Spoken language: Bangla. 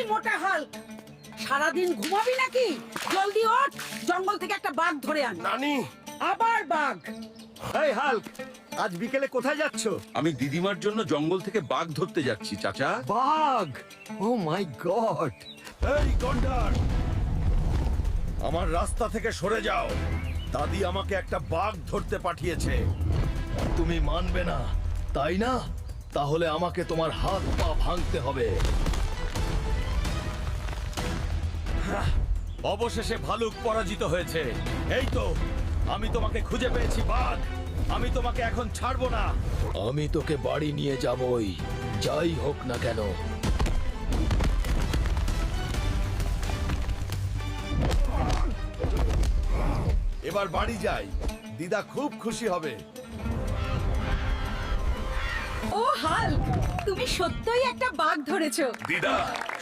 এই মোটা হাল, সারাদিন ঘুমাবি নাকি? জলদি ওঠ, জঙ্গল থেকে একটা বাঘ ধরে আন। নানি, আবার বাঘ? এই হাল্ক, আজ বিকেলে কোথায় যাচ্ছ? আমি দিদিমার জন্য জঙ্গল থেকে বাঘ ধরতে যাচ্ছি চাচা। বাঘ! ও মাই গড! এই গন্ডার, আমার রাস্তা থেকে সরে যাও। দাদি আমাকে একটা বাঘ ধরতে পাঠিয়েছে। তুমি মানবে না, তাই না? তাহলে আমাকে তোমার হাত পা ভাঙতে হবে। অবশেষে ভালুক পরাজিত হয়েছে। এই তো, আমি তোমাকে খুঁজে পেয়েছি বাঘ। আমি তোমাকে এখন ছাড়বো না। আমি তোকে বাড়ি নিয়ে যাবই, যাই হোক না কেন। এবার বাড়ি যাই, দিদা খুব খুশি হবে। ও হাল্ক, তুমি সত্যই একটা বাঘ ধরেছো। দিদা,